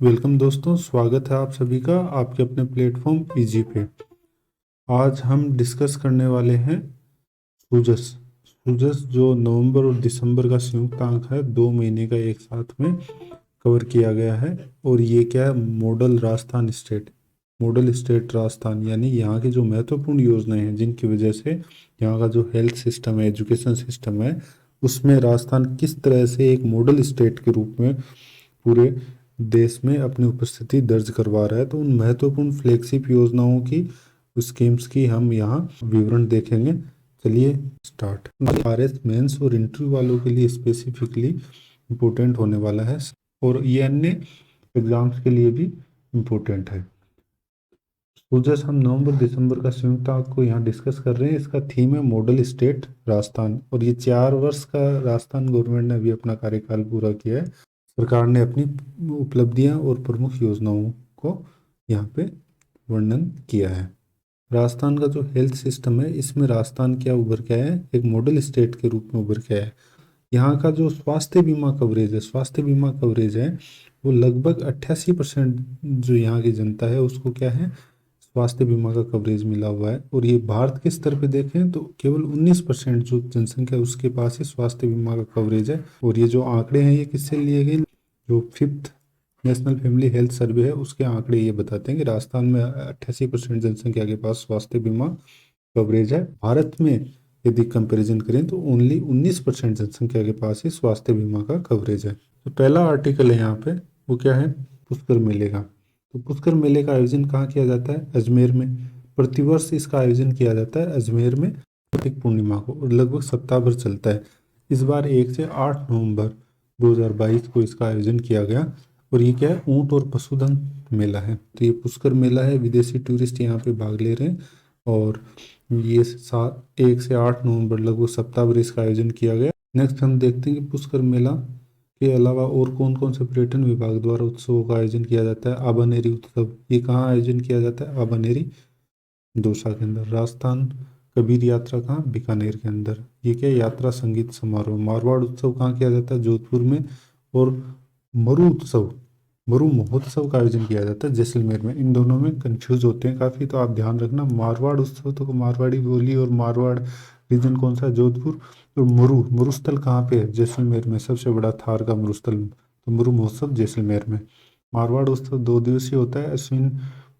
Welcome दोस्तों, स्वागत है आप सभी का आपके अपने प्लेटफॉर्म इजी पे। आज हम डिस्कस करने वाले हैं सूजस। सूजस जो नवंबर और दिसंबर का संयुक्तांक है, 2 महीने का एक साथ में कवर किया गया है। और ये क्या है, model Rajasthan state. Model state Rajasthan यानी यहाँ की जो महत्वपूर्ण योजनाएं हैं जिनकी वजह से यहाँ का जो हेल्थ सिस्टम है, एजुकेशन सिस्टम है, उसमें राजस्थान किस तरह से एक मॉडल स्टेट के रूप में पूरे देश में अपनी उपस्थिति दर्ज करवा रहा है। तो उन महत्वपूर्ण फ्लैगशिप योजनाओं की, स्कीम्स की हम यहाँ विवरण देखेंगे। चलिए स्टार्ट। आरएस मेंस और इंटरव्यू वालों के लिए स्पेसिफिकली इम्पोर्टेंट होने वाला है और ये अन्य एग्जाम्स के लिए भी इम्पोर्टेंट है। तो जैसे हम नवंबर दिसंबर का संयुक्तांक को यहाँ डिस्कस कर रहे हैं, इसका थीम है मॉडल स्टेट राजस्थान। और ये 4 वर्ष का राजस्थान गवर्नमेंट ने अभी अपना कार्यकाल पूरा किया है। सरकार ने अपनी उपलब्धियां और प्रमुख योजनाओं को यहाँ पे वर्णन किया है। राजस्थान का जो हेल्थ सिस्टम है, इसमें राजस्थान क्या उभर के आया है, एक मॉडल स्टेट के रूप में उभर के आया है। यहाँ का जो स्वास्थ्य बीमा कवरेज है, वो लगभग 88% जो यहाँ की जनता है उसको क्या है, स्वास्थ्य बीमा का कवरेज मिला हुआ है। और ये भारत के स्तर पे देखें तो केवल 19% जो जनसंख्या है उसके पास ही स्वास्थ्य बीमा का कवरेज है। और ये जो आंकड़े हैं ये किससे लिए गए, जो 5th national family health survey है उसके आंकड़े ये बताते हैं कि राजस्थान में 88% जनसंख्या के पास स्वास्थ्य बीमा कवरेज है। भारत में यदि कंपैरिजन करें तो ओनली 19% जनसंख्या के पास ही स्वास्थ्य बीमा का कवरेज है। तो पहला आर्टिकल है यहाँ पे, वो क्या है, पुष्कर मेले का। तो पुष्कर मेले का आयोजन कहाँ किया जाता है, अजमेर में। प्रतिवर्ष इसका आयोजन किया जाता है अजमेर में कार्तिक पूर्णिमा को और लगभग सप्ताह भर चलता है। इस बार 1 से 8 नवंबर 2022 को इसका आयोजन किया गया। और ये क्या है, ऊंट और पशुधन मेला है। तो ये पुष्कर मेला है, विदेशी टूरिस्ट यहाँ पे भाग ले रहे हैं। और ये 1 से 8 नवंबर लगभग सप्ताह भर इसका आयोजन किया गया। नेक्स्ट हम देखते हैं कि पुष्कर मेला के अलावा और कौन कौन से पर्यटन विभाग द्वारा उत्सवों का आयोजन किया जाता है। आबानेरी उत्सव, ये कहाँ आयोजन किया जाता है, आबानेरी दौसा के अंदर। राजस्थान कबीर यात्रा कहाँ, बीकानेर के अंदर। ये क्या, यात्रा संगीत समारोह। मारवाड़ उत्सव कहाँ किया जाता है, जोधपुर में। और मरु महोत्सव का आयोजन किया जाता है जैसलमेर में। इन दोनों में कंफ्यूज होते हैं काफ़ी, तो आप ध्यान रखना। मारवाड़ उत्सव तो मारवाड़ी बोली और मारवाड़ रीजन कौन सा है, जोधपुर। तो मरुस्थल कहाँ पे है, जैसलमेर में, सबसे बड़ा थार का मरुस्थल। तो मरु महोत्सव जैसलमेर में। मारवाड़ उत्सव 2 दिवसीय होता है, अश्विन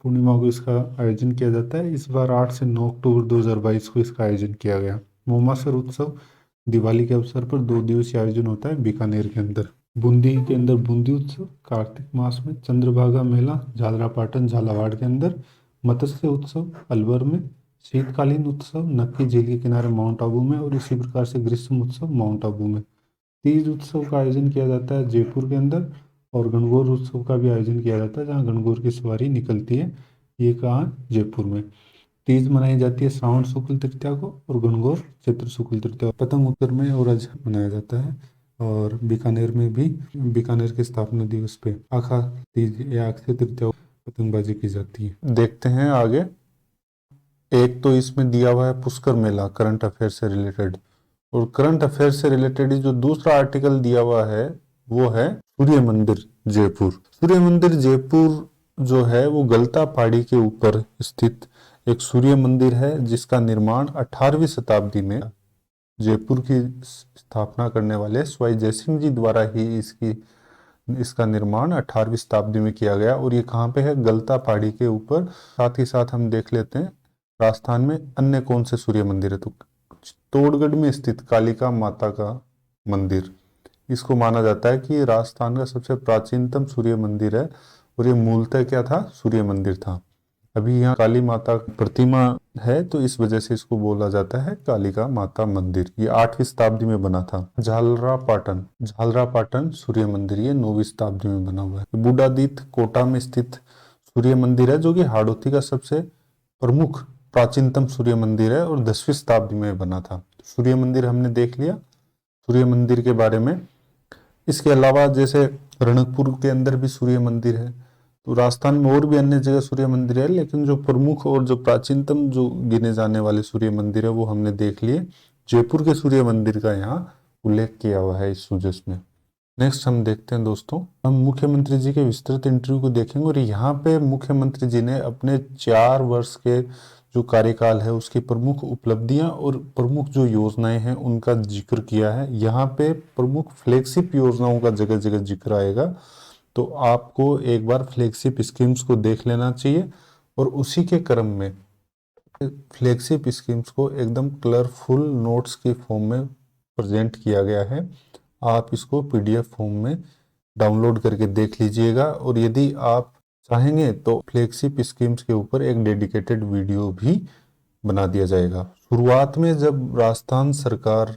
पूर्णिमा को इसका आयोजन किया जाता है। इस बार 8 से 9 अक्टूबर 2022 को इसका आयोजन किया गया। मोमासर उत्सव दिवाली के अवसर पर 2 दिवसीय आयोजन होता है बीकानेर के अंदर। बूंदी के अंदर बूंदी उत्सव कार्तिक मास में। चंद्रभागा मेला झालरापाटन झालावाड़ के अंदर। मत्स्य उत्सव अलवर में। शीतकालीन उत्सव नक्की झील के किनारे माउंट आबू में। और इसी प्रकार से ग्रीष्म उत्सव माउंट आबू में। तीज उत्सव का आयोजन किया जाता है जयपुर के अंदर। और गणगौर उत्सव का भी आयोजन किया जाता है जहाँ गणगौर की सवारी निकलती है। ये कहाँ, जयपुर में। तीज मनाई जाती है श्रावण शुक्ल तृतीया को और गणगौर चैत्र शुक्ल तृतीया। पतंग उत्सव में और आज मनाया जाता है। और बीकानेर में भी बीकानेर के स्थापना दिवस पे आखा तीज या अक्षय तृतीया पतंगबाजी की जाती है। देखते हैं आगे। एक तो इसमें दिया हुआ है पुष्कर मेला करंट अफेयर से रिलेटेड। और करंट अफेयर से रिलेटेड जो दूसरा आर्टिकल दिया हुआ है वो है सूर्य मंदिर जयपुर। सूर्य मंदिर जयपुर जो है वो गलता पहाड़ी के ऊपर स्थित एक सूर्य मंदिर है जिसका निर्माण 18वीं शताब्दी में जयपुर की स्थापना करने वाले स्वाई जयसिंह जी द्वारा ही इसका निर्माण 18वीं शताब्दी में किया गया। और ये कहाँ पे है, गलता पहाड़ी के ऊपर। साथ ही साथ हम देख लेते हैं राजस्थान में अन्य कौन से सूर्य मंदिर है। तो तोड़गढ़ में स्थित कालिका माता का मंदिर, इसको माना जाता है कि राजस्थान का सबसे प्राचीनतम सूर्य मंदिर है। और ये मूलतः क्या था, सूर्य मंदिर था। अभी यहाँ काली माता प्रतिमा है तो इस वजह से इसको बोला जाता है कालिका माता मंदिर। ये 8वीं शताब्दी में बना था। झालरापाटन सूर्य मंदिर ये 9वीं शताब्दी में बना हुआ है। बूढ़ादीत कोटा में स्थित सूर्य मंदिर है जो कि हाड़ौती का सबसे प्रमुख प्राचीनतम सूर्य मंदिर है और 10वीं शताब्दी में बना था। सूर्य मंदिर हमने देख लिया सूर्य मंदिर के बारे में। इसके अलावा जैसे रणकपुर के अंदर भी सूर्य मंदिर है। तो राजस्थान में और भी अन्य जगह सूर्य मंदिर है, लेकिन जो प्रमुख और जो प्राचीनतम जो गिने जाने वाले सूर्य मंदिर है वो हमने देख लिए। जयपुर के सूर्य मंदिर का यहाँ उल्लेख किया हुआ है इस सूजस में। नेक्स्ट हम देखते हैं दोस्तों, हम मुख्यमंत्री जी के विस्तृत इंटरव्यू को देखेंगे और यहाँ पे मुख्यमंत्री जी ने अपने 4 वर्ष के जो कार्यकाल है उसकी प्रमुख उपलब्धियां और प्रमुख जो योजनाएं हैं उनका जिक्र किया है। यहाँ पे प्रमुख फ्लैगशिप योजनाओं का जगह जगह जिक्र आएगा, तो आपको एक बार फ्लैगशिप स्कीम्स को देख लेना चाहिए। और उसी के क्रम में फ्लैगशिप स्कीम्स को एकदम कलरफुल नोट्स के फॉर्म में प्रेजेंट किया गया है। आप इसको पीडीएफ फॉर्म में डाउनलोड करके देख लीजिएगा, और यदि आप चाहेंगे तो फ्लैगशिप स्कीम्स के ऊपर एक डेडिकेटेड वीडियो भी बना दिया जाएगा। शुरुआत में जब राजस्थान सरकार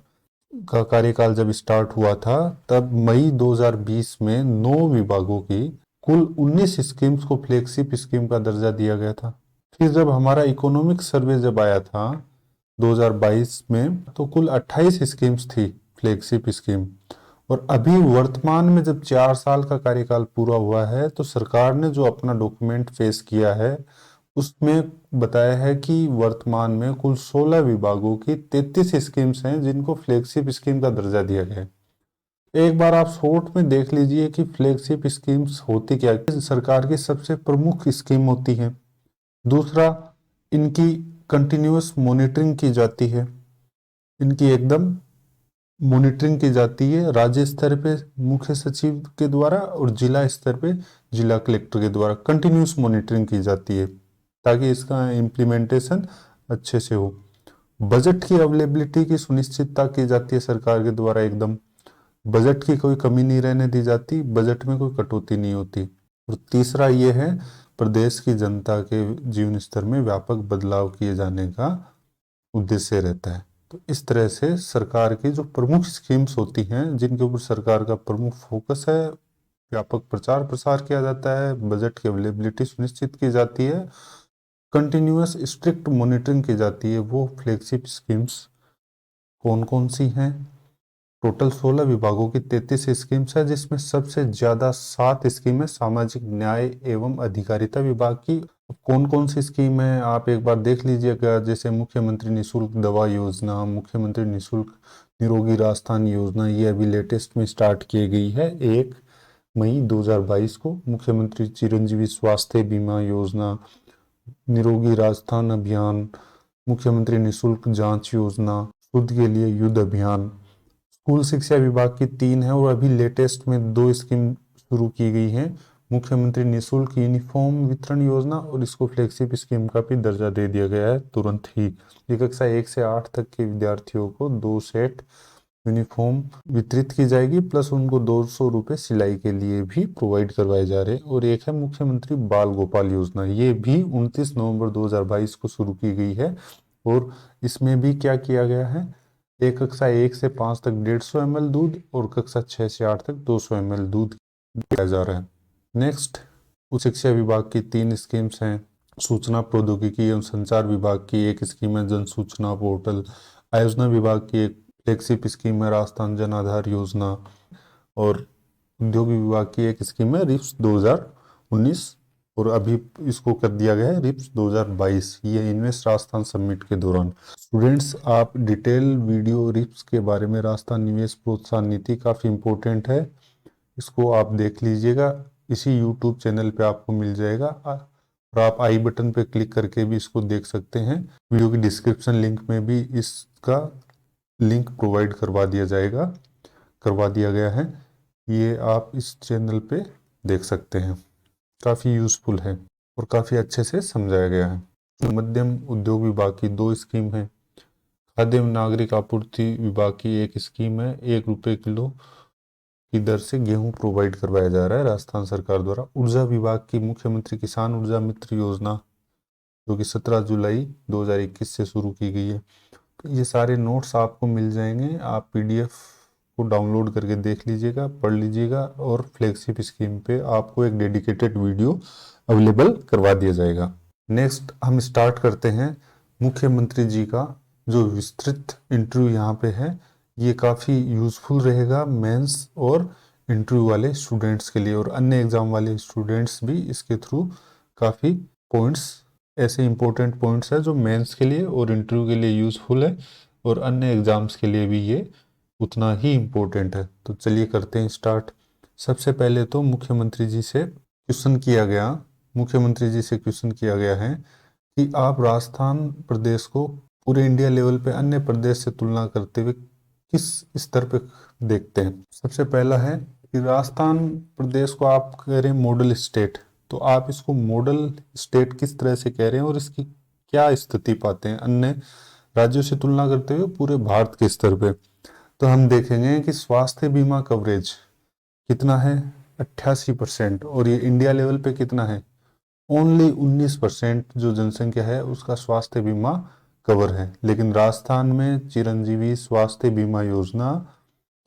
का कार्यकाल जब स्टार्ट हुआ था, तब मई 2020 में 9 विभागों की कुल 19 स्कीम्स को फ्लैगशिप स्कीम का दर्जा दिया गया था। फिर जब हमारा इकोनॉमिक सर्वे जब आया था 2022 में, तो कुल 28 स्कीम्स थी फ्लैगशिप स्कीम। और अभी वर्तमान में जब 4 साल का कार्यकाल पूरा हुआ है, तो सरकार ने जो अपना डॉक्यूमेंट पेश किया है उसमें बताया है कि वर्तमान में कुल 16 विभागों की 33 स्कीम्स हैं जिनको फ्लैगशिप स्कीम का दर्जा दिया गया है। एक बार आप शॉर्ट में देख लीजिए कि फ्लैगशिप स्कीम्स होती क्या है। सरकार की सबसे प्रमुख स्कीम होती है। दूसरा, इनकी कंटिन्यूअस मॉनिटरिंग की जाती है, इनकी एकदम मॉनिटरिंग की जाती है राज्य स्तर पे मुख्य सचिव के द्वारा और जिला स्तर पे जिला कलेक्टर के द्वारा कंटिन्यूस मॉनिटरिंग की जाती है, ताकि इसका इम्प्लीमेंटेशन अच्छे से हो। बजट की अवेलेबिलिटी की सुनिश्चितता की जाती है सरकार के द्वारा, एकदम बजट की कोई कमी नहीं रहने दी जाती, बजट में कोई कटौती नहीं होती। और तीसरा ये है, प्रदेश की जनता के जीवन स्तर में व्यापक बदलाव किए जाने का उद्देश्य रहता है। तो इस तरह से सरकार की जो प्रमुख स्कीम्स होती हैं जिनके ऊपर सरकार का प्रमुख फोकस है, व्यापक प्रचार प्रसार किया जाता है, बजट की अवेलेबिलिटी सुनिश्चित की जाती है, कंटिन्यूअस स्ट्रिक्ट मॉनिटरिंग की जाती है, वो फ्लैगशिप स्कीम्स कौन कौन सी हैं। टोटल 16 विभागों की 33 स्कीम्स है, जिसमें सबसे ज्यादा 7 स्कीम है सामाजिक न्याय एवं अधिकारिता विभाग की। कौन कौन सी स्कीम है आप एक बार देख लीजिएगा, जैसे मुख्यमंत्री निशुल्क दवा योजना, मुख्यमंत्री निशुल्क निरोगी राजस्थान योजना, ये अभी लेटेस्ट में स्टार्ट की गई है 1 मई 2022 को। मुख्यमंत्री चिरंजीवी स्वास्थ्य बीमा योजना, निरोगी राजस्थान अभियान, मुख्यमंत्री निशुल्क जांच योजना, शुद्ध के लिए युद्ध अभियान। स्कूल शिक्षा विभाग की 3 है और अभी लेटेस्ट में 2 स्कीम शुरू की गई है, मुख्यमंत्री निशुल्क यूनिफॉर्म वितरण योजना, और इसको फ्लैगशिप स्कीम का भी दर्जा दे दिया गया है तुरंत ही। ये कक्षा 1 से 8 तक के विद्यार्थियों को 2 सेट यूनिफॉर्म वितरित की जाएगी, प्लस उनको 200 रुपये सिलाई के लिए भी प्रोवाइड करवाए जा रहे हैं। और एक है मुख्यमंत्री बाल गोपाल योजना, ये भी 29 नवंबर 2022 को शुरू की गई है। और इसमें भी क्या किया गया है, एक कक्षा 1 से 5 तक 150 ml दूध और कक्षा 6 से 8 तक 200 ml दूध दिया जा रहा है। नेक्स्ट, उच्च शिक्षा विभाग की 3 स्कीम्स हैं। सूचना प्रौद्योगिकी एवं संचार विभाग की एक स्कीम है जन सूचना पोर्टल। आयोजना विभाग की एक फ्लैगशिप स्कीम है राजस्थान जन आधार योजना। और उद्योग विभाग की एक स्कीम है रिप्स 2019, और अभी इसको कर दिया गया है रिप्स 2022, ये इन्वेस्ट राजस्थान समिट के दौरान। स्टूडेंट्स, आप डिटेल वीडियो रिप्स के बारे में, राजस्थान निवेश प्रोत्साहन नीति काफ़ी इंपॉर्टेंट है, इसको आप देख लीजिएगा, इसी यूट्यूब चैनल पे आपको मिल जाएगा। और आप आई बटन पे क्लिक करके भी इसको देख सकते हैं। वीडियो की डिस्क्रिप्शन लिंक में भी इसका लिंक प्रोवाइड करवा दिया गया है, ये आप इस चैनल पे देख सकते हैं। काफ़ी यूज़फुल है और काफ़ी अच्छे से समझाया गया है। मध्यम उद्योग विभाग की 2 स्कीम है। खाद्य एवं नागरिक आपूर्ति विभाग की एक स्कीम है, 1 रुपये किलो की दर से गेहूं प्रोवाइड करवाया जा रहा है राजस्थान सरकार द्वारा। ऊर्जा विभाग की मुख्यमंत्री किसान ऊर्जा मित्र योजना, जो कि 17 जुलाई 2021 से शुरू की गई है। तो ये सारे नोट्स आपको मिल जाएंगे, आप पीडीएफ को डाउनलोड करके देख लीजिएगा, पढ़ लीजिएगा, और फ्लैगशिप स्कीम पे आपको एक डेडिकेटेड वीडियो अवेलेबल करवा दिया जाएगा। नेक्स्ट हम स्टार्ट करते हैं मुख्यमंत्री जी का जो विस्तृत इंटरव्यू यहाँ पे है। ये काफ़ी यूज़फुल रहेगा मेंस और इंटरव्यू वाले स्टूडेंट्स के लिए, और अन्य एग्ज़ाम वाले स्टूडेंट्स भी इसके थ्रू काफ़ी पॉइंट्स, ऐसे इंपॉर्टेंट पॉइंट्स है जो मेंस के लिए और इंटरव्यू के लिए यूज़फुल है, और अन्य एग्ज़ाम्स के लिए भी ये उतना ही इम्पोर्टेंट है। तो चलिए करते हैं स्टार्ट। सबसे पहले तो मुख्यमंत्री जी से क्वेश्चन किया गया, मुख्यमंत्री जी से क्वेश्चन किया गया है कि आप राजस्थान प्रदेश को पूरे इंडिया लेवल पे अन्य प्रदेश से तुलना करते हुए किस स्तर पे देखते हैं। सबसे पहला है कि राजस्थान प्रदेश को आप कह रहे हैं मॉडल स्टेट, तो आप इसको मॉडल स्टेट किस तरह से कह रहे हैं और इसकी क्या स्थिति पाते हैं अन्य राज्यों से तुलना करते हुए पूरे भारत के स्तर पे। तो हम देखेंगे कि स्वास्थ्य बीमा कवरेज कितना है, 88%, और ये इंडिया लेवल पे कितना है, ओनली 19% जो जनसंख्या है उसका स्वास्थ्य बीमा कवर है। लेकिन राजस्थान में चिरंजीवी स्वास्थ्य बीमा योजना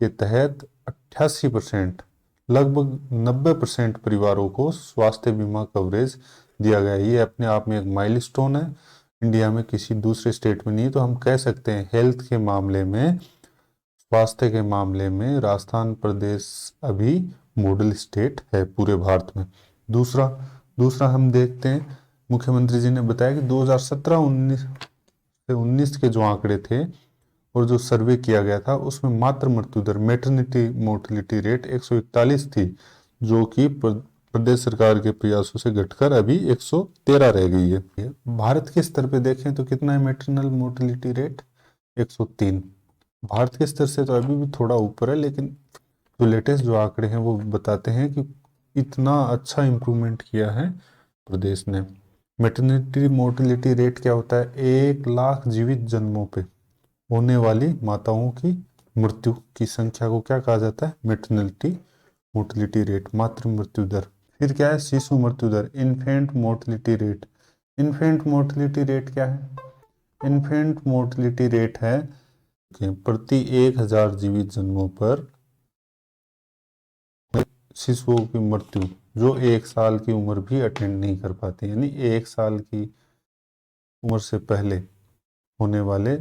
के तहत 88%, लगभग 90% परिवारों को स्वास्थ्य बीमा कवरेज दिया गया है। ये अपने आप में एक माइलस्टोन है, इंडिया में किसी दूसरे स्टेट में नहीं। तो हम कह सकते हैं हेल्थ के मामले में, स्वास्थ्य के मामले में राजस्थान प्रदेश अभी मॉडल स्टेट है पूरे भारत में। दूसरा दूसरा हम देखते हैं, मुख्यमंत्री जी ने बताया कि 2017-19 से 19 के जो आंकड़े थे और जो सर्वे किया गया था उसमें मातृ मृत्यु दर, मेटर्निटी मोर्टिलिटी रेट 141 थी, जो कि प्रदेश सरकार के प्रयासों से घटकर अभी 113 रह गई है। भारत के स्तर पे देखें तो कितना है मेटरनल मोर्टिलिटी रेट, 103। भारत के स्तर से तो अभी भी थोड़ा ऊपर है, लेकिन जो लेटेस्ट जो आंकड़े हैं वो बताते हैं कि इतना अच्छा इम्प्रूवमेंट किया है प्रदेश ने। मेटर्निटी मोर्टिलिटी रेट क्या होता है, 1 लाख जीवित जन्मों पे होने वाली माताओं की मृत्यु की संख्या को क्या कहा जाता है, मेटर्निटी मोर्टिलिटी रेट, मातृ मृत्यु दर। फिर क्या है, शिशु मृत्यु दर, infant mortality rate. Infant mortality rate क्या है, इन्फेंट मोर्टिलिटी रेट है कि प्रति 1,000 जीवित जन्मों पर शिशुओं की मृत्यु जो 1 साल की उम्र भी अटेंड नहीं कर पाती, यानी 1 साल की उम्र से पहले होने वाले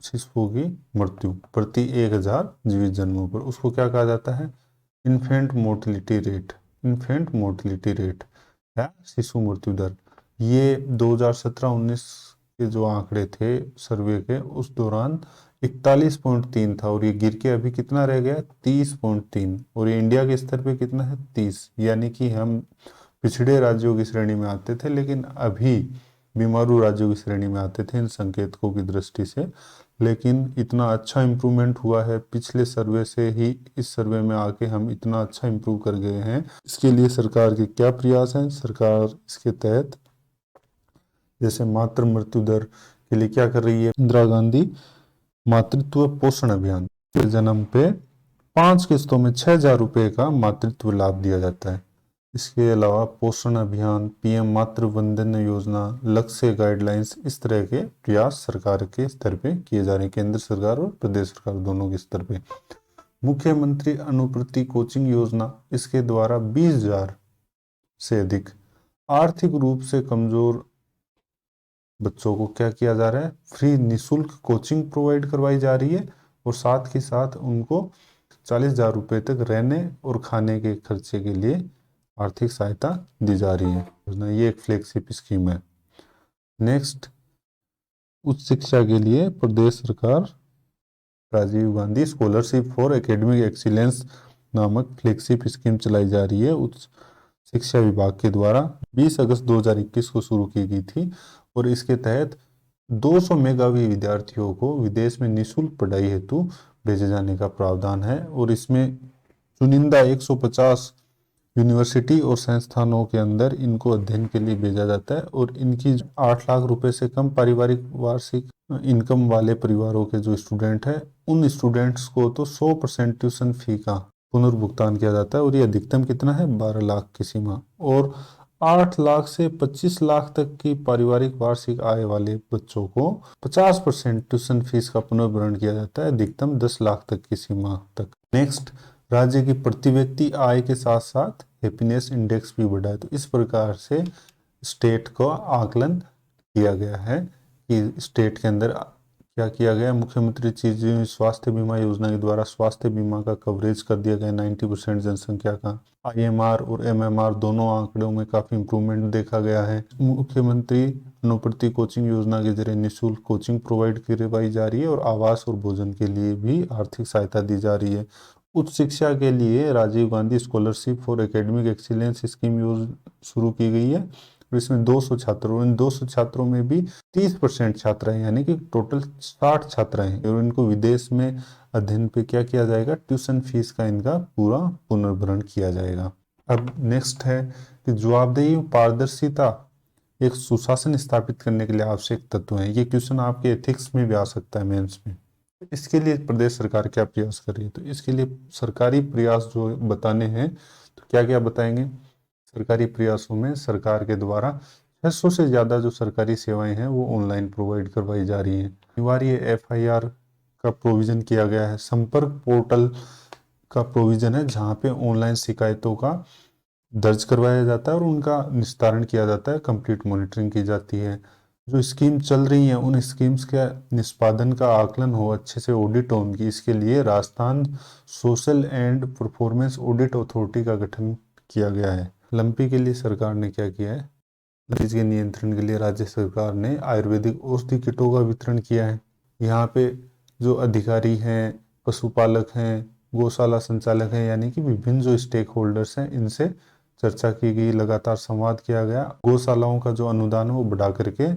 शिशुओं की मृत्यु प्रति 1,000 जीवित जन्मों पर, उसको क्या कहा जाता है, infant mortality rate. Infant mortality rate या शिशु मृत्यु दर। ये 2017-19 के जो आंकड़े थे सर्वे के, उस दौरान 41.3 था और ये गिर के अभी कितना रह गया, 30.3। और ये इंडिया के स्तर पे कितना है, 30। यानी कि हम पिछड़े राज्यों की श्रेणी में आते थे, लेकिन अभी बीमारू राज्यों की श्रेणी में आते थे इन संकेतकों की दृष्टि से। लेकिन इतना अच्छा इम्प्रूवमेंट हुआ है पिछले सर्वे से ही इस सर्वे में आके हम इतना अच्छा इम्प्रूव कर गए हैं। इसके लिए सरकार के क्या प्रयास हैं, सरकार इसके तहत जैसे मातृ मृत्यु दर के लिए क्या कर रही है, इंदिरा गांधी मातृत्व पोषण अभियान, जन्म पे 5 किस्तों में 6,000 रुपये का मातृत्व लाभ दिया जाता है। इसके अलावा पोषण अभियान, पीएम मातृ वंदन योजना, लक्ष्य गाइडलाइंस, इस तरह के प्रयास सरकार के स्तर पे किए जा रहे हैं, केंद्र सरकार और प्रदेश सरकार दोनों के स्तर पे। मुख्यमंत्री अनुपूर्ति कोचिंग योजना, इसके द्वारा 20,000 से अधिक आर्थिक रूप से कमजोर बच्चों को क्या किया जा रहा है, फ्री निशुल्क कोचिंग प्रोवाइड करवाई जा रही है और साथ ही साथ उनको 40,000 रुपये तक रहने और खाने के खर्चे के लिए आर्थिक सहायता दी जा रही है। ये एक फ्लैगशिप स्कीम है। नेक्स्ट, उच्च शिक्षा के लिए प्रदेश सरकार Rajiv Gandhi scholarship for academic excellence नामक फ्लैगशिप स्कीम चलाई जा रही है, उच्च शिक्षा विभाग के द्वारा। 20 अगस्त 2021 को शुरू की गई थी और इसके तहत 200 मेधावी विद्यार्थियों को विदेश में निःशुल्क पढ़ाई हेतु भेजे जाने का प्रावधान है और इसमें चुनिंदा 150 यूनिवर्सिटी और संस्थानों के अंदर इनको अध्ययन के लिए भेजा जाता है और इनकी 8 लाख रुपए से कम पारिवारिक वार्षिक इनकम वाले परिवारों के जो स्टूडेंट हैं, उन स्टूडेंट्स को तो 100% ट्यूशन फी का पुनर्भुगतान किया जाता है और ये अधिकतम कितना है, 12 लाख की सीमा। और 8 लाख से 25 लाख तक की पारिवारिक वार्षिक आय वाले बच्चों को 50% ट्यूशन फीस का पुनर्भरण किया जाता है, अधिकतम 10 लाख तक की सीमा तक। नेक्स्ट, राज्य की प्रति व्यक्ति आय के साथ साथ हैप्पीनेस इंडेक्स भी बढ़ा है। तो इस प्रकार से स्टेट को आकलन किया गया है कि स्टेट के अंदर क्या किया गया, मुख्यमंत्री चिरंजीवी स्वास्थ्य बीमा योजना के द्वारा स्वास्थ्य बीमा का कवरेज कर दिया गया 90% जनसंख्या का। IMR और MMR दोनों आंकड़ों में काफ़ी इंप्रूवमेंट देखा गया है। मुख्यमंत्री अनुप्रति कोचिंग योजना के जरिए निःशुल्क कोचिंग प्रोवाइड करवाई जा रही है और आवास और भोजन के लिए भी आर्थिक सहायता दी जा रही है। उच्च शिक्षा के लिए Rajiv Gandhi scholarship for academic excellence scheme शुरू की गई है और इसमें 200 छात्र, और इन 200 छात्रों में भी 30% छात्र हैं, यानी कि टोटल 60 छात्र हैं और इनको विदेश में अध्ययन पे क्या किया जाएगा, ट्यूशन फीस का इनका पूरा पुनर्भरण किया जाएगा। अब नेक्स्ट है कि जवाबदेही और पारदर्शिता एक सुशासन स्थापित करने के लिए आवश्यक तत्व हैं। ये क्वेश्चन आपके एथिक्स में भी आ सकता है, मेंस में। इसके लिए प्रदेश सरकार क्या प्रयास कर रही है, तो इसके लिए सरकारी प्रयास जो बताने हैं तो क्या क्या बताएंगे। सरकारी प्रयासों में सरकार के द्वारा 600 से ज़्यादा जो सरकारी सेवाएं हैं वो ऑनलाइन प्रोवाइड करवाई जा रही हैं। अनिवार्य FIR का प्रोविज़न किया गया है। संपर्क पोर्टल का प्रोविज़न है जहाँ पे ऑनलाइन शिकायतों का दर्ज करवाया जाता है और उनका निस्तारण किया जाता है, कंप्लीट मॉनिटरिंग की जाती है। जो स्कीम चल रही हैं उन स्कीम्स के निष्पादन का आकलन हो, अच्छे से ऑडिट हो उनकी, इसके लिए Rajasthan social and performance audit authority का गठन किया गया है। लंपी के लिए सरकार ने क्या किया है, मरीज के नियंत्रण के लिए राज्य सरकार ने आयुर्वेदिक औषधि किटों का वितरण किया है। यहाँ पे जो अधिकारी हैं, पशुपालक हैं, गौशाला संचालक हैं, यानी कि विभिन्न जो स्टेक होल्डर्स हैं, इनसे चर्चा की गई, लगातार संवाद किया गया। गौशालाओं का जो अनुदान है वो बढ़ा करके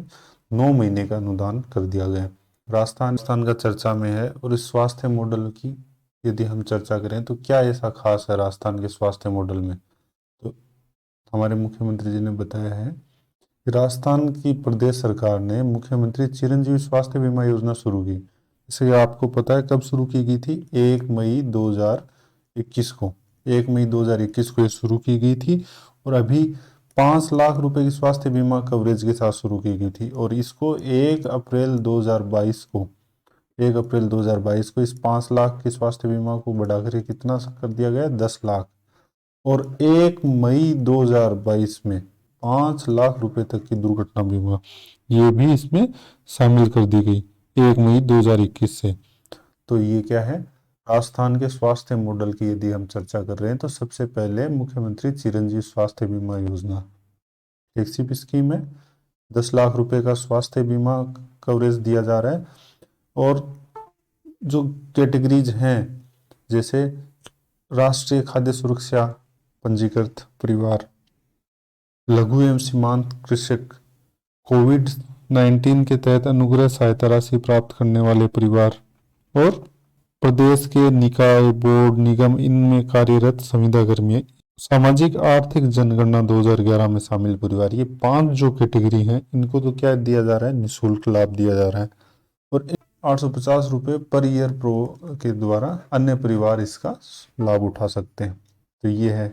9 महीने का अनुदान कर दिया गया। राजस्थान का चर्चा में है और इस स्वास्थ्य मॉडल की यदि हम चर्चा करें तो क्या ऐसा खास है राजस्थान के स्वास्थ्य मॉडल में, तो हमारे मुख्यमंत्री जी ने बताया है कि राजस्थान की प्रदेश सरकार ने मुख्यमंत्री चिरंजीवी स्वास्थ्य बीमा योजना शुरू की। इसे आपको पता है कब शुरू की गई थी, 1 मई 2021 को। 1 मई 2021 को ये शुरू की गई थी और अभी 5 लाख रुपए की स्वास्थ्य बीमा कवरेज के साथ शुरू की गई थी और इसको 1 अप्रैल 2022 को 1 अप्रैल 2022 को इस 5 लाख की स्वास्थ्य बीमा को बढ़ाकर कितना कर दिया गया, 10 लाख। और 1 मई 2022 में 5 लाख रुपए तक की दुर्घटना बीमा ये भी इसमें शामिल कर दी गई 1 मई 2021 से। तो ये क्या है, राजस्थान के स्वास्थ्य मॉडल की यदि हम चर्चा कर रहे हैं तो सबसे पहले मुख्यमंत्री चिरंजीवी स्वास्थ्य बीमा योजना फ्लेक्सिब स्कीम है। 10 लाख रुपए का स्वास्थ्य बीमा कवरेज दिया जा रहा है और जो कैटेगरीज हैं जैसे राष्ट्रीय खाद्य सुरक्षा पंजीकृत परिवार, लघु एवं सीमांत कृषक, कोविड-19 के तहत अनुग्रह सहायता राशि प्राप्त करने वाले परिवार और प्रदेश के निकाय, बोर्ड, निगम इनमें कार्यरत संविदा कर्मी, सामाजिक आर्थिक जनगणना 2011 में शामिल परिवार। ये 5 जो कैटेगरी हैं इनको तो क्या दिया जा रहा है, निःशुल्क लाभ दिया जा रहा है और 850 रुपये पर ईयर प्रो के द्वारा अन्य परिवार इसका लाभ उठा सकते हैं। तो ये है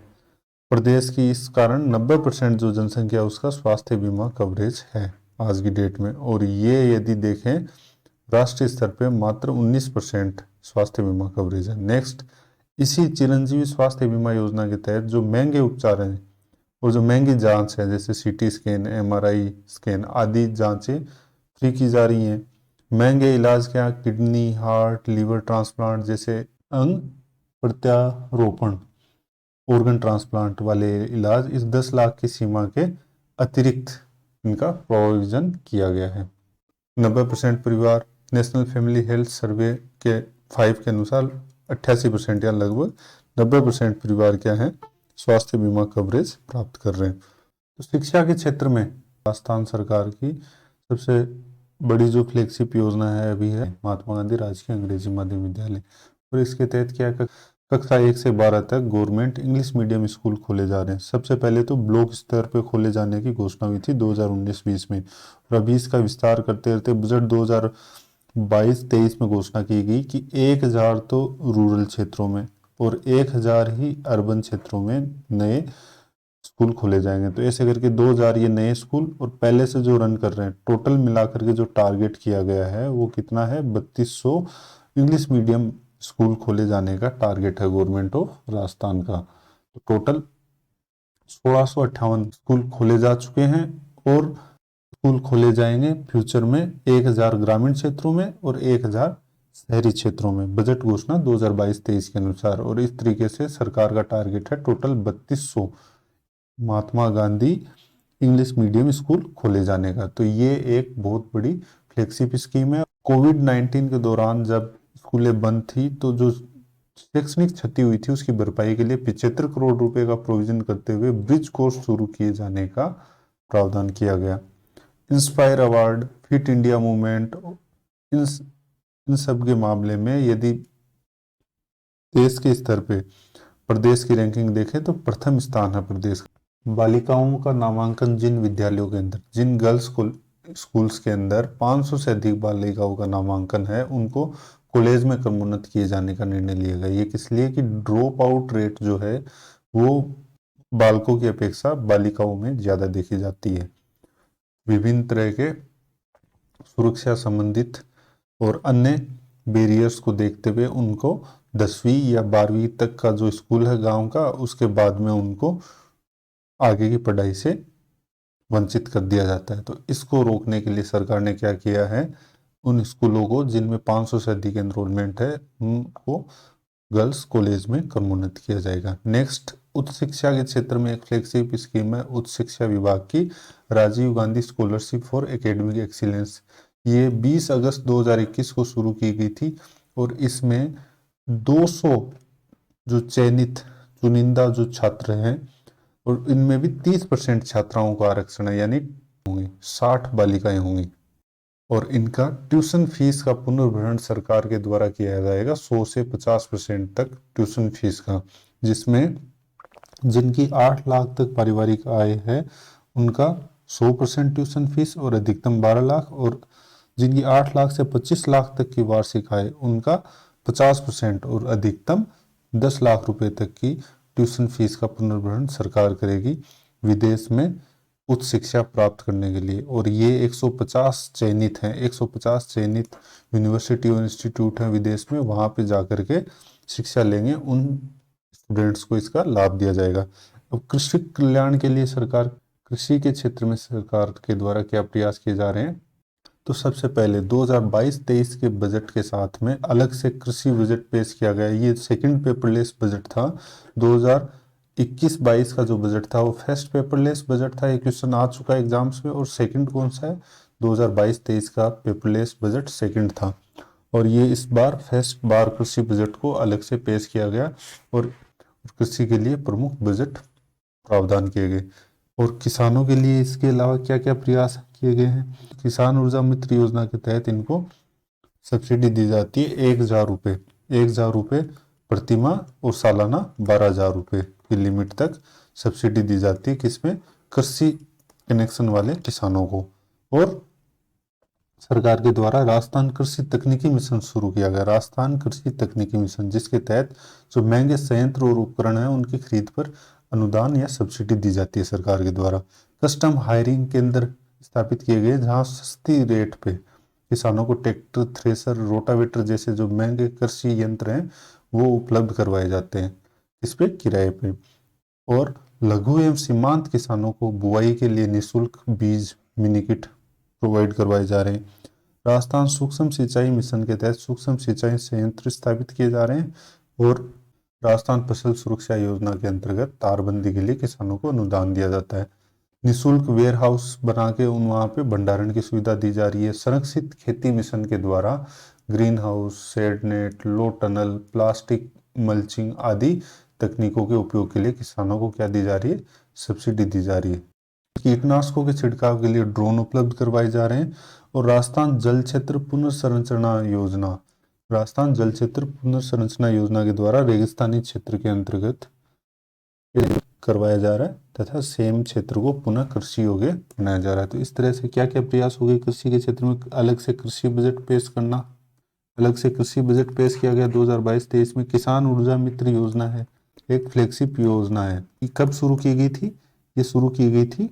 प्रदेश की, इस कारण 90% जो जनसंख्या है उसका स्वास्थ्य बीमा कवरेज है आज की डेट में। और ये यदि देखें राष्ट्रीय स्तर पे मात्र 19% स्वास्थ्य बीमा कवरेज है। नेक्स्ट, इसी चिरंजीवी स्वास्थ्य बीमा योजना के तहत जो महंगे उपचार हैं और जो महंगी जांच है जैसे CT स्कैन, MRI स्कैन आदि जांचें फ्री की जा रही हैं। महंगे इलाज क्या, किडनी, हार्ट, लीवर ट्रांसप्लांट जैसे अंग प्रत्यारोपण, ऑर्गन ट्रांसप्लांट वाले इलाज इस 10 लाख की सीमा के अतिरिक्त इनका प्रोविजन किया गया है। 90% परिवार नेशनल फैमिली हेल्थ सर्वे के 5 के अनुसार 88% या लगभग 90% परिवार क्या है, स्वास्थ्य बीमा कवरेज प्राप्त कर रहे हैं। तो शिक्षा के क्षेत्र में राजस्थान सरकार की सबसे बड़ी जो फ्लैगशिप योजना है अभी है महात्मा गांधी राजकीय अंग्रेजी माध्यम विद्यालय और इसके तहत क्या है, कक्षा 1 से 12 तक गवर्नमेंट इंग्लिश मीडियम स्कूल खोले जा रहे हैं। सबसे पहले तो ब्लॉक स्तर पर खोले जाने की घोषणा हुई थी 2019-20 में और अभी इसका विस्तार करते करते बजट 2022-23 में घोषणा की गई कि 1000 तो रूरल क्षेत्रों में और 1000 ही अर्बन क्षेत्रों में नए स्कूल खोले जाएंगे। तो ऐसे करके 2000 ये नए स्कूल और पहले से जो रन कर रहे हैं, टोटल मिलाकर के जो टारगेट किया गया है वो कितना है, 3200 इंग्लिश मीडियम स्कूल खोले जाने का टारगेट है गवर्नमेंट ऑफ राजस्थान का। तो टोटल 1658 स्कूल खोले जा चुके हैं और स्कूल खोले जाएंगे फ्यूचर में 1000 ग्रामीण क्षेत्रों में और 1000 शहरी क्षेत्रों में, बजट घोषणा 2022-23 के अनुसार। और इस तरीके से सरकार का टारगेट है total 3200 Mahatma Gandhi English medium school खोले जाने का। तो ये एक बहुत बड़ी फ्लैगशिप स्कीम है। कोविड-19 के दौरान जब स्कूलें बंद थी तो जो शैक्षणिक क्षति हुई थी उसकी भरपाई के लिए 75 करोड़ रुपए का प्रोविजन करते हुए ब्रिज कोर्स शुरू किए जाने का प्रावधान किया गया। Inspire award, fit India movement, इन सब के मामले में यदि देश के स्तर पे प्रदेश की रैंकिंग देखें तो प्रथम स्थान है प्रदेश का। बालिकाओं का नामांकन जिन विद्यालयों के अंदर, जिन गर्ल्स स्कूल्स के अंदर 500 से अधिक बालिकाओं का नामांकन है, उनको कॉलेज में क्रमोन्नत किए जाने का निर्णय लिया गया। ये किस लिए कि ड्रॉप आउट रेट जो है वो बालकों की अपेक्षा बालिकाओं में ज़्यादा देखी जाती है। विभिन्न तरह के सुरक्षा संबंधित और अन्य बैरियर्स को देखते हुए उनको 10वीं या 12वीं तक का जो स्कूल है गांव का, उसके बाद में उनको आगे की पढ़ाई से वंचित कर दिया जाता है। तो इसको रोकने के लिए सरकार ने क्या किया है, उन स्कूलों को जिनमें 500 से अधिक एनरोलमेंट है उनको गर्ल्स कॉलेज में क्रमोन्नत किया जाएगा। नेक्स्ट, उच्च शिक्षा के क्षेत्र में एक फ्लैगशिप स्कीम है उच्च शिक्षा विभाग की, Rajiv Gandhi scholarship for academic excellence. ये 20 अगस्त 2021 को शुरू की गई थी और इसमें 200 जो चयनित चुनिंदा जो छात्र हैं और इनमें भी 30% छात्राओं का आरक्षण है, यानी होंगी 60 बालिकाएं होंगी। और इनका ट्यूशन फीस का पुनर्भरण सरकार के द्वारा किया जाएगा 100 से 50% तक ट्यूशन फीस का, जिसमें जिनकी 8 लाख तक पारिवारिक आय है उनका 100% ट्यूशन फीस और अधिकतम 12 लाख, और जिनकी 8 लाख से 25 लाख तक की वार्षिक आय उनका 50% और अधिकतम 10 लाख रुपए तक की ट्यूशन फीस का पुनर्भरण सरकार करेगी विदेश में उच्च शिक्षा प्राप्त करने के लिए। और ये 150 चयनित हैं, 150 चयनित यूनिवर्सिटी और इंस्टीट्यूट हैं विदेश में, वहाँ पे जाकर के शिक्षा लेंगे, उन स्टूडेंट्स को इसका लाभ दिया जाएगा। अब कृषि कल्याण के लिए सरकार, कृषि के क्षेत्र में सरकार के द्वारा क्या प्रयास किए जा रहे हैं, तो सबसे पहले 2022-23 के बजट के साथ में अलग से कृषि बजट पेश किया गया। ये सेकंड पेपरलेस बजट था। 2021-22 का जो बजट था वो फर्स्ट पेपरलेस बजट था, ये क्वेश्चन आ चुका है एग्जाम्स में। और सेकंड कौन सा है, 2022-23 का पेपरलेस बजट सेकंड था। और ये इस बार फर्स्ट बार कृषि बजट को अलग से पेश किया गया और कृषि के लिए प्रमुख बजट प्रावधान किए गए। और किसानों के लिए इसके अलावा क्या क्या प्रयास किए गए हैं, किसान ऊर्जा मित्र योजना के तहत इनको सब्सिडी दी जाती है 1000 रुपये, 1000 रुपये प्रतिमाह और सालाना 12,000 रुपये की लिमिट तक सब्सिडी दी जाती है, किसमें, कृषि कनेक्शन वाले किसानों को। और सरकार के द्वारा राजस्थान कृषि तकनीकी मिशन शुरू किया गया, राजस्थान कृषि तकनीकी मिशन, जिसके तहत जो महंगे संयंत्र और उपकरण हैं उनकी खरीद पर अनुदान या सब्सिडी दी जाती है सरकार के द्वारा। कस्टम हायरिंग केंद्र स्थापित किए गए जहां सस्ती रेट पे किसानों को ट्रैक्टर, थ्रेसर, रोटावेटर जैसे जो महंगे कृषि यंत्र हैं वो उपलब्ध करवाए जाते हैं, इस पे किराए पे। और लघु एवं सीमांत किसानों को बुआई के लिए निःशुल्क बीज, मिनी किट प्रोवाइड करवाए जा रहे हैं। राजस्थान सूक्ष्म सिंचाई मिशन के तहत सूक्ष्म सिंचाई संयंत्र स्थापित किए जा रहे हैं। और राजस्थान फसल सुरक्षा योजना के अंतर्गत तारबंदी के लिए किसानों को अनुदान दिया जाता है। निःशुल्क वेयर हाउस बना के उन वहाँ पे भंडारण की सुविधा दी जा रही है। संरक्षित खेती मिशन के द्वारा greenhouse, shade net, low tunnel, plastic mulching आदि तकनीकों के उपयोग के लिए किसानों को क्या दी जा रही है, सब्सिडी दी जा रही है। कीटनाशकों के छिड़काव के लिए ड्रोन उपलब्ध करवाए जा रहे हैं। और राजस्थान जल क्षेत्र पुनर्संरचना योजना, राजस्थान जल क्षेत्र पुनर्संरचना योजना के द्वारा रेगिस्तानी क्षेत्र के अंतर्गत करवाया जा रहा है तथा सेम क्षेत्र को पुनः कृषि योग्य बनाया जा रहा है। तो इस तरह से क्या क्या प्रयास हो गए कृषि के क्षेत्र में, अलग से कृषि बजट पेश करना, अलग से कृषि बजट पेश किया गया 2022-23 में। किसान ऊर्जा मित्र योजना है, एक फ्लैगशिप योजना है। ये कब शुरू की गई थी, ये शुरू की गई थी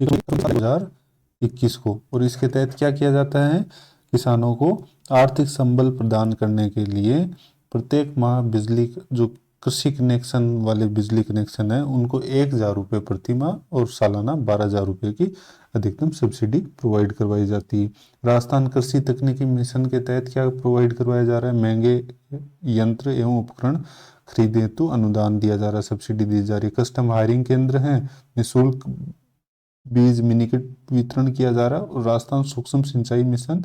2021 को। और इसके तहत क्या किया जाता है, किसानों को आर्थिक संबल प्रदान करने के लिए प्रत्येक माह बिजली जो कृषि कनेक्शन वाले बिजली कनेक्शन हैं उनको 1,000 रुपये प्रति माह और सालाना 12,000 रुपये की अधिकतम सब्सिडी प्रोवाइड करवाई जाती है। राजस्थान कृषि तकनीकी मिशन के तहत क्या प्रोवाइड करवाया जा रहा है? महंगे यंत्र एवं उपकरण खरीदे हेतु अनुदान दिया जा रहा है, सब्सिडी दी जा रही है। कस्टम हायरिंग केंद्र हैं, निःशुल्क बीज मिनी किट वितरण किया जा रहा है। और राजस्थान सूक्ष्म सिंचाई मिशन,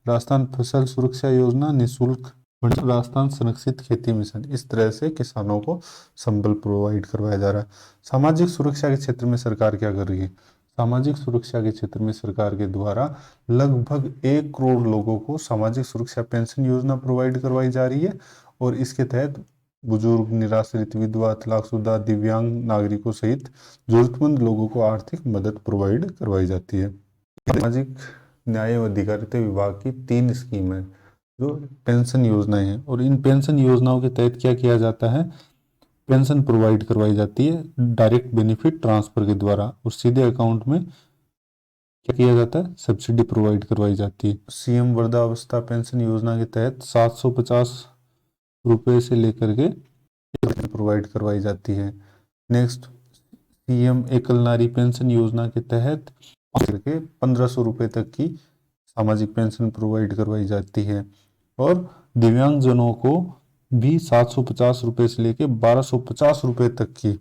राजस्थान फसल सुरक्षा योजना, निःशुल्क राजस्थान संरक्षित खेती मिशन, इस तरह से किसानों को संबल प्रोवाइड करवाया जा रहा है। सामाजिक सुरक्षा के क्षेत्र में सरकार क्या कर रही है? सामाजिक सुरक्षा के क्षेत्र में सरकार के द्वारा लगभग 1 करोड़ लोगों को सामाजिक सुरक्षा पेंशन योजना प्रोवाइड करवाई जा रही है। और इसके तहत बुजुर्ग, निराश्रित, विधवा, तलाकशुदा, दिव्यांग नागरिकों सहित जरूरतमंद लोगों को आर्थिक मदद प्रोवाइड करवाई जाती है। सामाजिक न्याय एवं अधिकारिता विभाग की 3 स्कीम है जो पेंशन योजनाएं हैं। और इन पेंशन योजनाओं के तहत क्या किया जाता है? पेंशन प्रोवाइड करवाई जाती है डायरेक्ट बेनिफिट ट्रांसफर के द्वारा, और सीधे अकाउंट में क्या किया जाता है? सब्सिडी प्रोवाइड करवाई जाती है। सीएम वृद्धावस्था पेंशन योजना के तहत 750 रुपये से लेकर के प्रोवाइड करवाई जाती है। नेक्स्ट, सीएम एकल नारी पेंशन योजना के तहत 1500 रुपये तक की सामाजिक पेंशन प्रोवाइड करवाई जाती है। और दिव्यांगजनों को भी 750 रुपये से लेकर 1250 रुपये तक की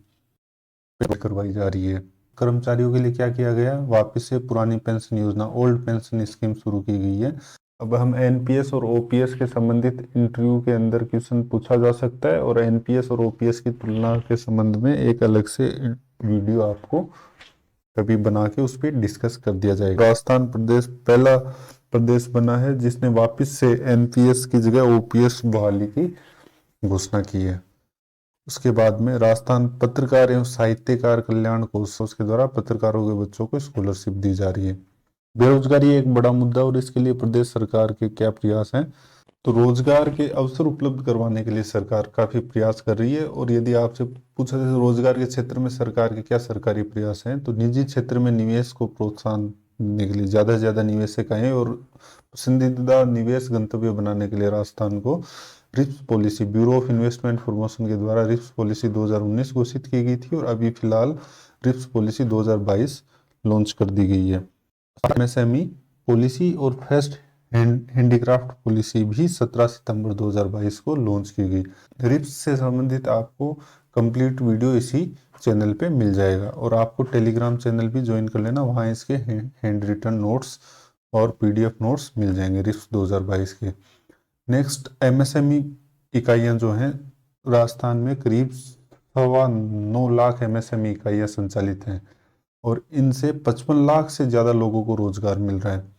करवाई जा रही है। कर्मचारियों के लिए क्या किया गया? वापस से पुरानी पेंशन योजना, ओल्ड पेंशन स्कीम शुरू की गई है। अब हम एनपीएस और ओपीएस के संबंधित इंटरव्यू के अंदर क्वेश्चन पूछा जा सकता है, और एनपीएस और ओपीएस की तुलना के संबंध में एक अलग से वीडियो आपको कभी बना के उस पर डिस्कस कर दिया जाएगा। राजस्थान प्रदेश पहला प्रदेश बना है जिसने वापस से एनपीएस की जगह ओपीएस बहाली की घोषणा की है। उसके बाद में राजस्थान पत्रकार एवं साहित्यकार कल्याण कोष के द्वारा पत्रकारों के बच्चों को स्कॉलरशिप दी जा रही है। बेरोजगारी एक बड़ा मुद्दा, और इसके लिए प्रदेश सरकार के क्या प्रयास हैं? तो रोजगार के अवसर उपलब्ध करवाने के लिए सरकार काफी प्रयास कर रही है। और यदि आपसे पूछा जाए रोजगार के क्षेत्र में सरकार के क्या सरकारी प्रयास हैं, तो निजी क्षेत्र में निवेश को प्रोत्साहन देने के लिए ज्यादा से ज्यादा निवेशक आए और पसंदीदा निवेश गंतव्य बनाने के लिए राजस्थान को RIPS policy, bureau of investment promotion के द्वारा रिप्स पॉलिसी 2019 घोषित की गई थी, और अभी फिलहाल रिप्स पॉलिसी 2022 लॉन्च कर दी गई है। एमएसएमई पॉलिसी और फर्स्ट हैंडीक्राफ्ट पॉलिसी भी 17 सितंबर 2022 को लॉन्च की गई। रिप्स से संबंधित आपको कंप्लीट वीडियो इसी चैनल पे मिल जाएगा, और आपको टेलीग्राम चैनल भी ज्वाइन कर लेना, वहाँ इसके हैंड रिटन नोट्स और पीडीएफ नोट्स मिल जाएंगे रिप्स 2022 के। नेक्स्ट, एमएसएमई इकाइयाँ जो हैं राजस्थान में करीब 9.25 लाख एमएसएमई इकाइयाँ संचालित हैं, और इनसे 55 लाख से ज़्यादा लोगों को रोजगार मिल रहा है।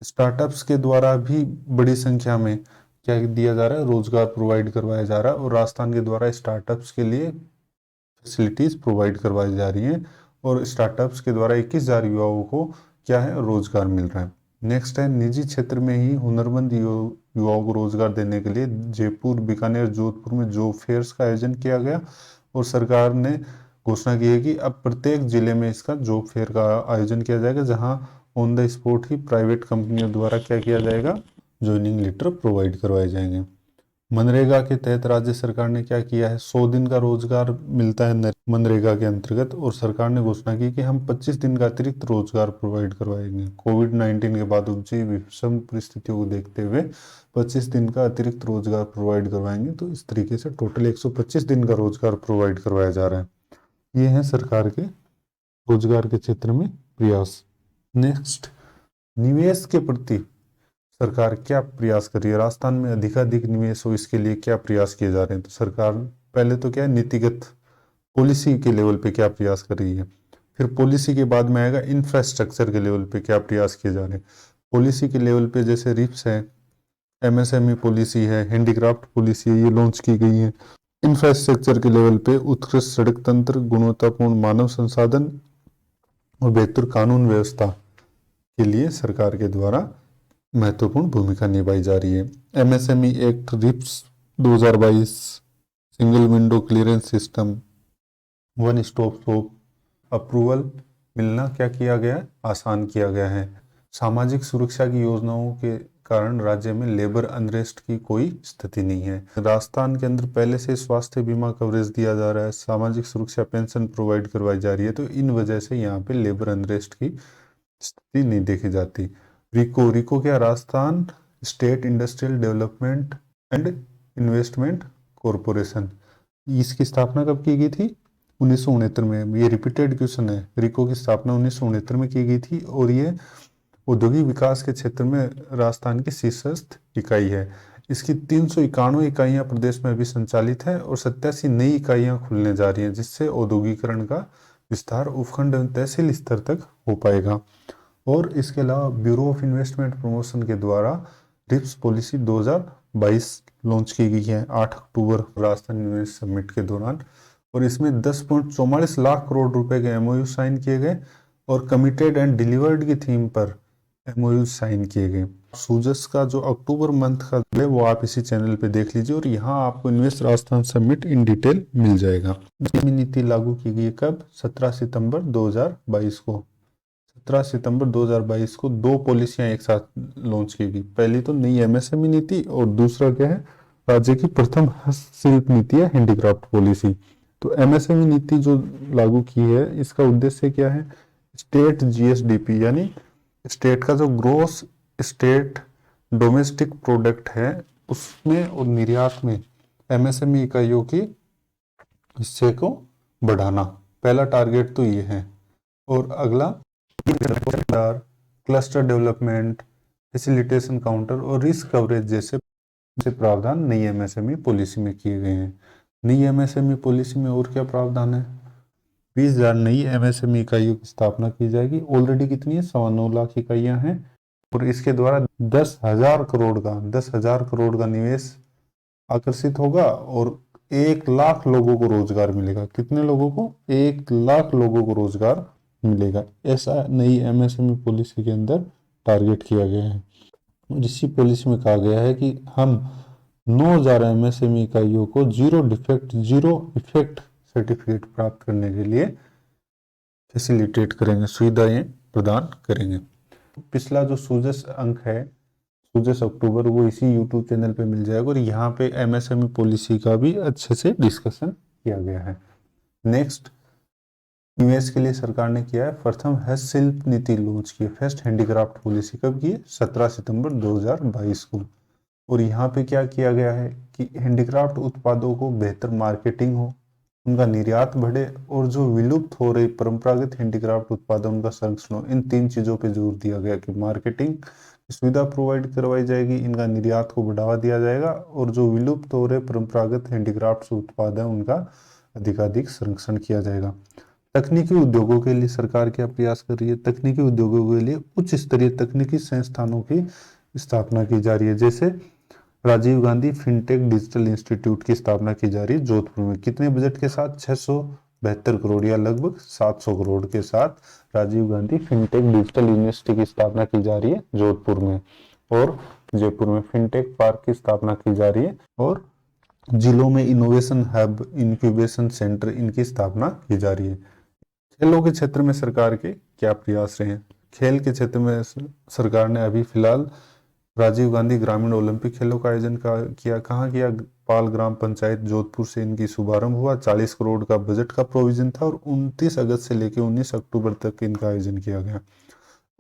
स्टार्टअप्स के द्वारा भी बड़ी संख्या में क्या दिया जा रहा है? रोजगार प्रोवाइड करवाया जा रहा है, और राजस्थान के द्वारा स्टार्टअप्स के लिए फैसिलिटीज प्रोवाइड करवाई जा रही हैं, और स्टार्टअप्स के द्वारा 21,000 युवाओं को क्या है? रोजगार मिल रहा है। नेक्स्ट है, निजी क्षेत्र में ही हुनरमंद युवाओं को रोजगार देने के लिए जयपुर, बीकानेर, जोधपुर में जॉब फेयर्स का आयोजन किया गया, और सरकार ने घोषणा की है कि अब प्रत्येक जिले में इसका जॉब फेयर का आयोजन किया जाएगा, जहां on the spot he private कंपनियों द्वारा क्या किया जाएगा? ज्वाइनिंग लेटर प्रोवाइड करवाए जाएंगे। मनरेगा के तहत राज्य सरकार ने क्या किया है? 100 दिन का रोजगार मिलता है मनरेगा के अंतर्गत, और सरकार ने घोषणा की कि हम 25 दिन का अतिरिक्त रोजगार प्रोवाइड करवाएंगे। कोविड-19 के बाद उपजी विषम परिस्थितियों को देखते हुए 25 दिन का अतिरिक्त रोजगार प्रोवाइड करवाएंगे। तो इस तरीके से टोटल 125 दिन का रोजगार प्रोवाइड करवाया जा रहा है। ये है सरकार के रोजगार के क्षेत्र में प्रयास। नेक्स्ट, निवेश के प्रति सरकार क्या प्रयास कर रही है? राजस्थान में अधिकाधिक निवेश हो, इसके लिए क्या प्रयास किए जा रहे हैं? तो सरकार पहले तो क्या है, नीतिगत पॉलिसी के लेवल पे क्या प्रयास कर रही है, फिर पॉलिसी के बाद में आएगा इंफ्रास्ट्रक्चर के लेवल पे क्या प्रयास किए जा रहे हैं। पॉलिसी के लेवल पे जैसे रिप्स है, एमएसएमई पॉलिसी है, हैंडीक्राफ्ट पॉलिसी है, ये लॉन्च की गई है। इंफ्रास्ट्रक्चर के लेवल पे उत्कृष्ट सड़क तंत्र, गुणवत्तापूर्ण मानव संसाधन और बेहतर कानून व्यवस्था के लिए सरकार के द्वारा महत्वपूर्ण भूमिका निभाई जा रही है। MSME act RIPS 2022, single window clearance system, one stop shop approval मिलना क्या किया गया है? आसान किया गया है। सामाजिक सुरक्षा की योजनाओं के कारण राज्य में लेबर अनरेस्ट की कोई स्थिति नहीं है। राजस्थान के अंदर पहले से स्वास्थ्य बीमा कवरेज दिया जा रहा है, सामाजिक सुरक्षा पेंशन प्रोवाइड करवाई जा रही है, तो इन वजह से यहाँ पे लेबर अनरेस्ट की स्थिति नहीं देखी जाती। रिको रिको क्या, Rajasthan state industrial development and investment corporation, इसकी स्थापना कब की गई थी? 1969 में। ये रिपीटेड क्वेश्चन है। रिको की स्थापना 1969 में की गई थी और ये औद्योगिक विकास के क्षेत्र में राजस्थान की शीर्षस्थ इकाई है। इसकी 391 इकाइयां प्रदेश में अभी संचालित है और 87 नई इकाइयां खुलने जा रही हैं, जिससे औद्योगिकरण का विस्तार उपखंड एवं तहसील स्तर तक हो पाएगा। और इसके अलावा ब्यूरो ऑफ इन्वेस्टमेंट प्रमोशन के द्वारा रिप्स पॉलिसी 2022 लॉन्च की गई है 8 अक्टूबर राजस्थान इन्वेस्ट समिट के दौरान, और इसमें 10.44 लाख करोड़ रुपए के एमओयू साइन किए गए और कमिटेड एंड डिलीवर्ड की थीम पर एमओयू साइन किए गए। सूजस का जो अक्टूबर मंथ का है वो आप इसी चैनल पे देख लीजिए और यहाँ आपको invest Rajasthan summit in detail मिल जाएगा। नीति लागू की गई कब? 17 सितंबर 2022 को। 17 सितंबर 2022 को दो पॉलिसियां एक साथ लॉन्च की गई। पहली तो नई एमएसएमई नीति और दूसरा क्या है, राज्य की प्रथम हस्तशिल्प नीति है हैंडीक्राफ्ट पॉलिसी। तो एमएसएमई नीति जो लागू की है इसका उद्देश्य क्या है? स्टेट जीएसडीपी यानी स्टेट का जो ग्रोस स्टेट डोमेस्टिक प्रोडक्ट है उसमें और निर्यात में एमएसएमई इकाइयों की हिस्से को बढ़ाना, पहला टारगेट तो ये है। और अगला क्लस्टर डेवलपमेंट, फैसिलिटेशन काउंटर और रिस्क कवरेज जैसे प्रावधान नई एमएसएमई पॉलिसी में किए गए हैं। नई एमएसएमई पॉलिसी में और क्या प्रावधान है? 20,000 नई एमएसएमई इकाइयों की स्थापना की जाएगी। ऑलरेडी कितनी है? 9.25 लाख इकाइयां हैं और इसके द्वारा 10,000 करोड़ का निवेश आकर्षित होगा और 1 लाख लोगों को रोजगार मिलेगा। कितने लोगों को? 1 लाख लोगों को रोजगार मिलेगा। ऐसा नई एमएसएमई पॉलिसी के अंदर टारगेट किया गया है। और इसी पॉलिसी में कहा गया है कि हम 9,000 एमएसएमई इकाइयों को जीरो इफेक्ट सर्टिफिकेट प्राप्त करने के लिए फैसिलिटेट करेंगे, सुविधाएं प्रदान करेंगे। पिछला जो सूजस अंक है, सूजस अक्टूबर, वो इसी यूट्यूब चैनल पे मिल जाएगा और यहाँ पे एमएसएमई पॉलिसी का भी अच्छे से डिस्कशन किया गया है। नेक्स्ट, निवेश के लिए सरकार ने किया है प्रथम हस्तशिल्प नीति लॉन्च की। फर्स्ट हैंडीक्राफ्ट पॉलिसी कब की है? 17 सितंबर 2022 को। और यहाँ पे क्या किया गया है कि हैंडीक्राफ्ट उत्पादों को बेहतर मार्केटिंग हो, उनका निर्यात बढ़े और जो विलुप्त हो रही परंपरागत हैंडीक्राफ्ट उत्पादन उनका संरक्षण हो। इन 3 चीजों पे जोर दिया गया कि मार्केटिंग की सुविधा प्रोवाइड करवाई जाएगी, इनका निर्यात को बढ़ावा दिया जाएगा और जो विलुप्त हो रहे परंपरागत हैंडीक्राफ्ट उत्पाद है उनका अधिकाधिक संरक्षण किया जाएगा। तकनीकी उद्योगों के लिए सरकार क्या प्रयास कर रही है? तकनीकी उद्योगों के लिए उच्च स्तरीय तकनीकी संस्थानों की स्थापना की जा रही है। जैसे Rajiv Gandhi fintech digital institute की स्थापना की जा रही है जोधपुर में। कितने बजट के साथ? 672 करोड़ या लगभग 700 करोड़ के साथ Rajiv Gandhi fintech digital university की स्थापना की जा रही है जोधपुर में। और जयपुर में फिनटेक पार्क की स्थापना की जा रही है और जिलों में इनोवेशन हब, इंक्यूबेशन सेंटर, इनकी स्थापना की जा रही है। खेलों के क्षेत्र में सरकार के क्या प्रयास रहे हैं? खेल के क्षेत्र में सरकार ने अभी फिलहाल राजीव गांधी ग्रामीण ओलंपिक खेलों का आयोजन किया। कहाँ किया? पाल ग्राम पंचायत जोधपुर से इनकी शुभारंभ हुआ। 40 करोड़ का बजट का प्रोविजन था और 29 अगस्त से लेकर 19 अक्टूबर तक इनका आयोजन किया गया।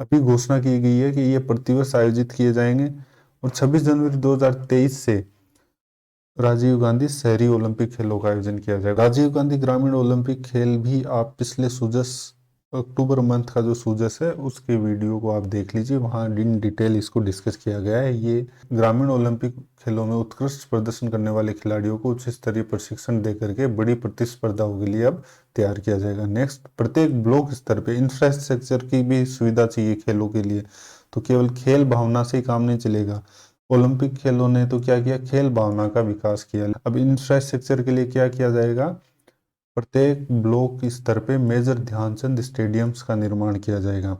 अभी घोषणा की गई है कि ये प्रतिवर्ष आयोजित किए जाएंगे और 26 जनवरी 2023 से राजीव गांधी शहरी ओलंपिक खेलों का आयोजन किया जाएगा। राजीव गांधी ग्रामीण ओलंपिक खेल भी आप पिछले सूजस अक्टूबर मंथ का जो सूजस है उसके वीडियो को आप देख लीजिए, वहाँ इन डिटेल इसको डिस्कस किया गया है। ये ग्रामीण ओलंपिक खेलों में उत्कृष्ट प्रदर्शन करने वाले खिलाड़ियों को उच्च स्तरीय प्रशिक्षण दे करके बड़ी प्रतिस्पर्धाओं के लिए अब तैयार किया जाएगा। नेक्स्ट, प्रत्येक ब्लॉक स्तर पे इंफ्रास्ट्रक्चर की भी सुविधा चाहिए खेलों के लिए, तो केवल खेल भावना से ही काम नहीं चलेगा। ओलंपिक खेलों ने तो क्या किया? खेल भावना का विकास किया। अब इंफ्रास्ट्रक्चर के लिए क्या किया जाएगा? प्रत्येक ब्लॉक स्तर पे मेजर ध्यानचंद स्टेडियम्स का निर्माण किया जाएगा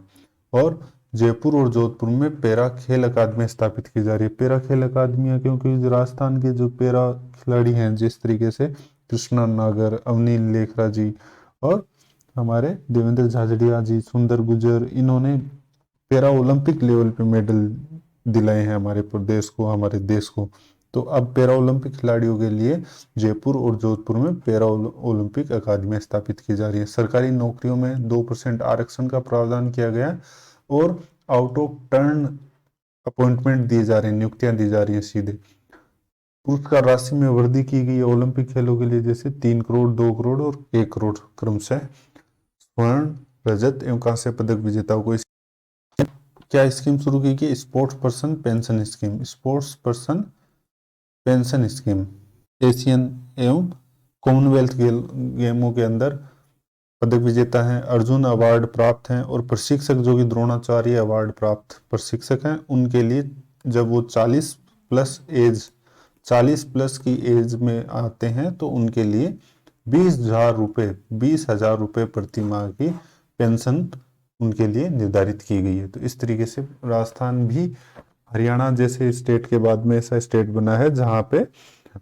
और जयपुर और जोधपुर में पैरा खेल अकादमी स्थापित की जा रही है। पैरा खेल अकादमियां क्योंकि राजस्थान के जो पैरा खिलाड़ी हैं, जिस तरीके से कृष्णा नागर, अवनील लेखरा जी और हमारे देवेंद्र झाझड़िया जी, सुंदर गुजर, इन्होंने पैरा ओलंपिक लेवल पे मेडल दिलाए हैं हमारे प्रदेश को, हमारे देश को। तो अब पैरा ओलंपिक खिलाड़ियों के लिए जयपुर और जोधपुर में पैरा ओलंपिक अकादमी स्थापित की जा रही है। सरकारी नौकरियों में 2% आरक्षण का प्रावधान किया गया और आउट ऑफ टर्न अपॉइंटमेंट दिए जा रहे हैं, नियुक्तियां दी जा रही हैं सीधे। पुरस्कार राशि में वृद्धि की गई है ओलंपिक खेलों के लिए, जैसे 3 करोड़, 2 करोड़ और 1 करोड़ क्रमशः स्वर्ण, रजत एवं कांस्य पदक विजेताओं को। क्या स्कीम शुरू की गई? Sports person pension scheme. Sports person pension scheme Asian एवं कॉमनवेल्थ गेमों के अंदर पदक विजेता हैं, अर्जुन अवार्ड प्राप्त हैं और प्रशिक्षक जो कि द्रोणाचार्य अवार्ड प्राप्त प्रशिक्षक हैं, उनके लिए जब वो 40 प्लस की एज में आते हैं तो उनके लिए 20,000 रुपये प्रति माह की पेंशन उनके लिए निर्धारित की गई है। तो इस तरीके से राजस्थान भी हरियाणा जैसे स्टेट के बाद में ऐसा स्टेट बना है जहाँ पे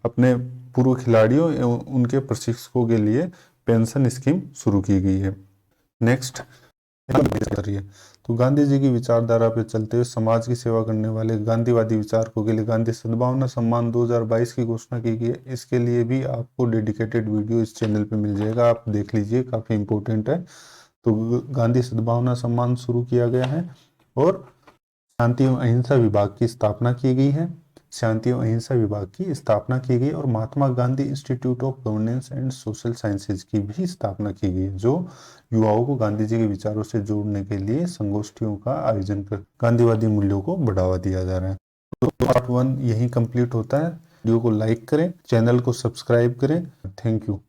अपने पूर्व खिलाड़ियों एवं उनके प्रशिक्षकों के लिए पेंशन स्कीम शुरू की गई है। नेक्स्ट रही है, तो गांधी जी की विचारधारा पे चलते हुए समाज की सेवा करने वाले गांधीवादी विचारकों के लिए गांधी सद्भावना सम्मान 2022 की घोषणा की गई है। इसके लिए भी आपको डेडिकेटेड वीडियो इस चैनल पे मिल जाएगा, आप देख लीजिए, काफ़ी इंपॉर्टेंट है। तो गांधी सद्भावना सम्मान शुरू किया गया है और शांति एवं अहिंसा विभाग की स्थापना की गई है। शांति एवं अहिंसा विभाग की स्थापना की गई और Mahatma Gandhi institute of governance and social sciences की भी स्थापना की गई, जो युवाओं को गांधी जी के विचारों से जोड़ने के लिए संगोष्ठियों का आयोजन कर गांधीवादी मूल्यों को बढ़ावा दिया जा रहा है। तो पार्ट 1 यही कंप्लीट होता है। वीडियो को लाइक करें, चैनल को सब्सक्राइब करें। Thank you.